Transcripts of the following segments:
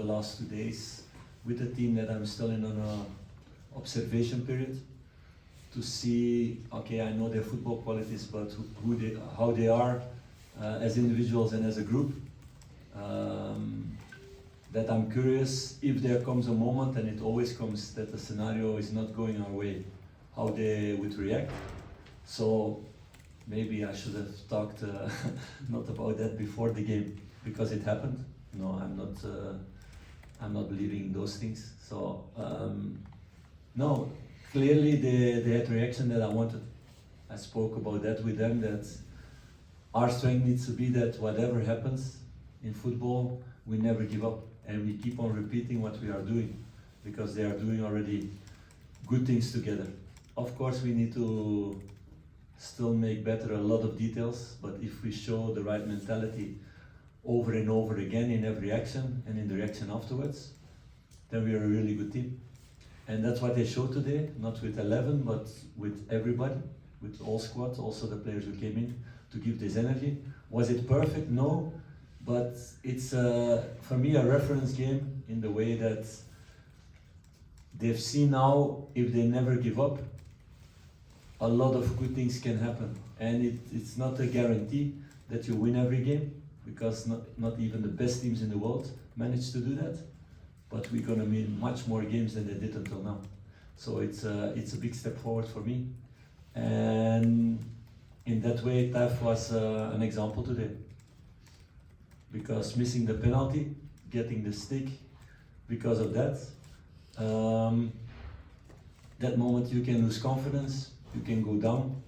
the last 2 days with the team that I'm still in an observation period to see, okay, I know their football qualities, but how they are as individuals and as a group. That I'm curious if there comes a moment, and it always comes, that the scenario is not going our way, how they would react. So maybe I should have talked not about that before the game, because it happened. No, I'm not believing in those things. So no, clearly they had the reaction that I wanted. I spoke about that with them, that our strength needs to be that whatever happens in football, we never give up, and we keep on repeating what we are doing, because they are doing already good things together. Of course, we need to still make better a lot of details, but if we show the right mentality over and over again in every action and in the reaction afterwards, then we are a really good team. And that's what they showed today, not with 11, but with everybody, with all squad, also the players who came in to give this energy. Was it perfect? No, but it's for me a reference game in the way that they've seen now, if they never give up, a lot of good things can happen. And it's not a guarantee that you win every game, because not even the best teams in the world manage to do that. But we're gonna win much more games than they did until now. So it's a big step forward for me. And in that way, TAF was an example today. Because missing the penalty, getting the stick, because of that, that moment you can lose confidence, you can go down,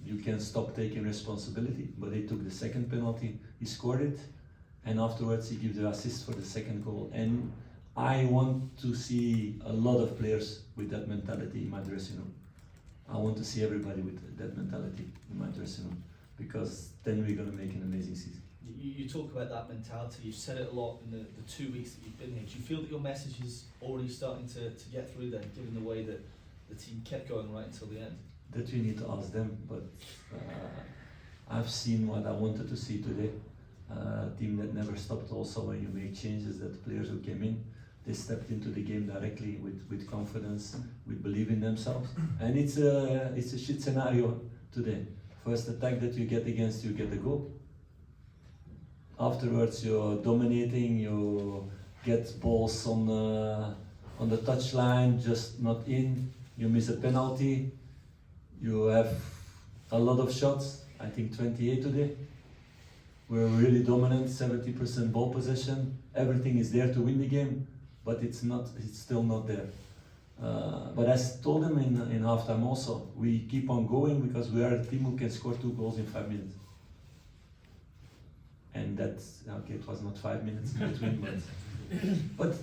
you can stop taking responsibility. But he took the second penalty, he scored it, and afterwards he gave the assist for the second goal. And I want to see a lot of players with that mentality in my dressing room. I want to see everybody with that mentality in my dressing room, because then we're going to make an amazing season. You talk about that mentality, you've said it a lot in the 2 weeks that you've been here. Do you feel that your message is already starting to get through then, given the way that the team kept going right until the end? That we need to ask them, but I've seen what I wanted to see today. A team that never stopped. Also, when you make changes, that players who came in, they stepped into the game directly with confidence, with belief in themselves. And it's a shit scenario today. First attack that you get against, you get the goal. Afterwards, you're dominating. You get balls on the touchline, just not in. You miss a penalty. You have a lot of shots. I think 28 today. We're really dominant. 70% ball possession. Everything is there to win the game. But it's still not there. But I told them in halftime also, we keep on going because we are a team who can score 2 goals in 5 minutes. And that's, okay, it was not 5 minutes in between, but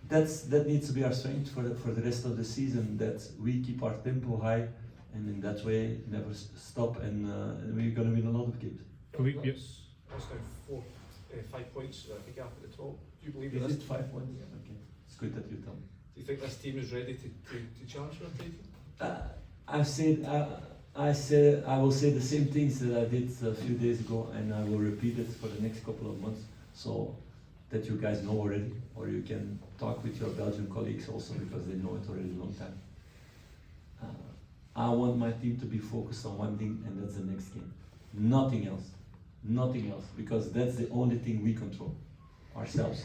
that needs to be our strength for the rest of the season, that we keep our tempo high, and in that way never stop, and we're going to win a lot of games. Philippe, yes. That's now 5 points, I think, up at the top. Do you believe Is it 5 points? Yeah. Okay. It's good that you tell me. Do you think this team is ready to challenge for a title? I will say the same things that I did a few days ago, and I will repeat it for the next couple of months, so that you guys know already, or you can talk with your Belgian colleagues also, because they know it already a long time. I want my team to be focused on one thing, and that's the next game. Nothing else. Nothing else, because that's the only thing we control, ourselves.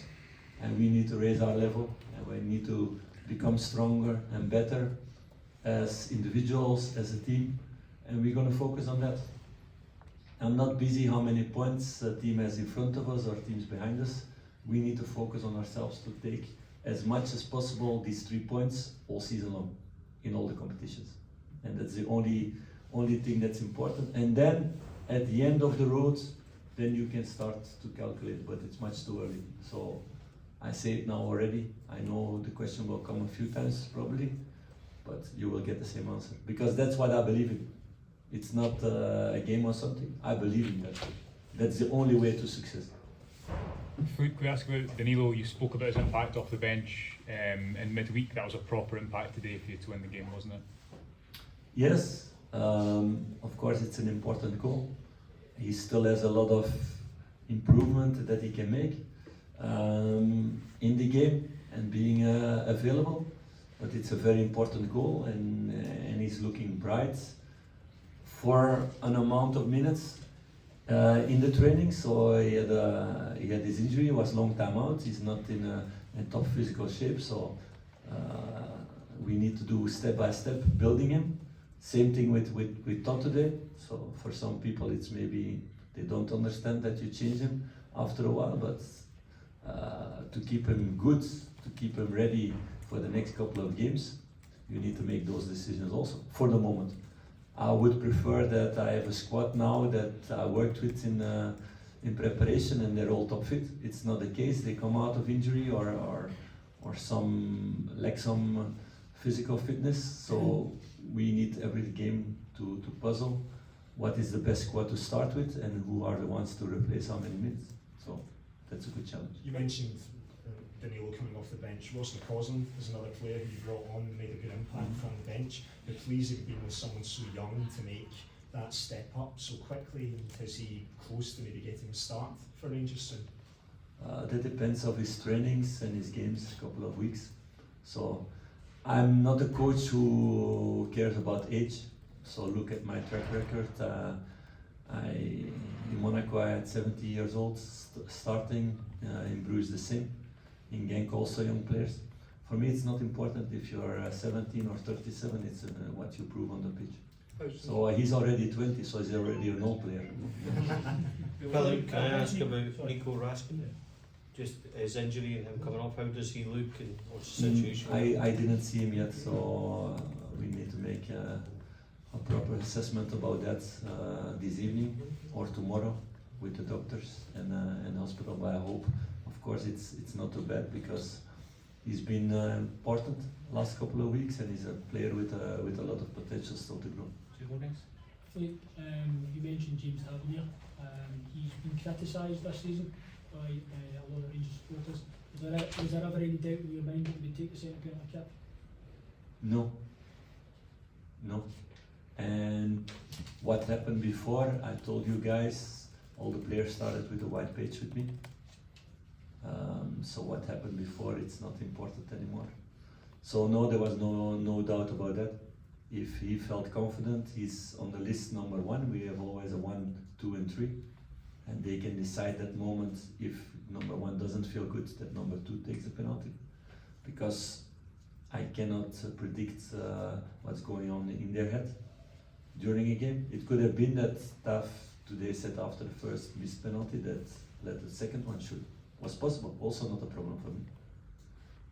And we need to raise our level, and we need to become stronger and better as individuals, as a team, and we're going to focus on that. I'm not busy how many points a team has in front of us or teams behind us. We need to focus on ourselves to take as much as possible these 3 points all season long in all the competitions. And that's the only thing that's important. And then at the end of the road, then you can start to calculate, but it's much too early. So I say it now already. I know the question will come a few times probably, but you will get the same answer, because that's what I believe in. It's not a game or something. I believe in that. That's the only way to success. Could we ask about Danilo? You spoke about his impact off the bench in midweek. That was a proper impact today for you to win the game, wasn't it? Yes, of course it's an important goal. He still has a lot of improvement that he can make. in the game and being available. But it's a very important goal, and he's looking bright for an amount of minutes in the training. So he had his injury, he was long time out. He's not in top physical shape, so we need to do step by step building him. Same thing with Todd today. So for some people, it's maybe they don't understand that you change him after a while, but to keep him good, to keep him ready for the next couple of games, you need to make those decisions also for the moment. I would prefer that I have a squad now that I worked with in preparation and they're all top fit. It's not the case. They come out of injury or some lack some physical fitness. So we need every game to puzzle what is the best squad to start with and who are the ones to replace how many minutes. So that's a good challenge. You mentioned Danilo coming off the bench. Ross McCausland is another player who you brought on and made a good impact from the bench. How pleased have you been with someone so young to make that step up so quickly? And is he close to maybe getting a start for Rangers soon? That depends on his trainings and his games, a couple of weeks. So I'm not a coach who cares about age. So look at my track record. In Monaco I had 70 years old starting, in Bruges the same, in Genk also young players. For me it's not important if you're 17 or 37, it's what you prove on the pitch. So he's already 20, so he's already an old player. Philippe, can I ask about Nico Raskin? Just his injury and him coming off, how does he look and what's the situation? I didn't see him yet, so we need to make a proper assessment about that this evening or tomorrow with the doctors and hospital. But I hope, of course, it's not too bad because he's been important last couple of weeks and he's a player with a lot of potential still to grow. Philippe, you mentioned James Tavernier. He's been criticised this season by a lot of Rangers supporters. Was there ever any doubt in your mind that he would take the centre penalty cap? No. And what happened before, I told you guys, all the players started with a white page with me. So what happened before, it's not important anymore. So no, there was no doubt about that. If he felt confident, he's on the list number 1. We have always a 1, 2 and 3. And they can decide that moment if number 1 doesn't feel good, that number 2 takes the penalty. Because I cannot predict what's going on in their head during a game. It could have been that Tav today said after the first missed penalty that let the second one shoot. Was possible, also not a problem for me.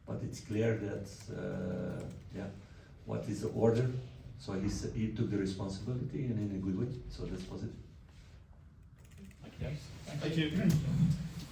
But it's clear that, what is the order? So he took the responsibility and in a good way, so that's positive. Thank you.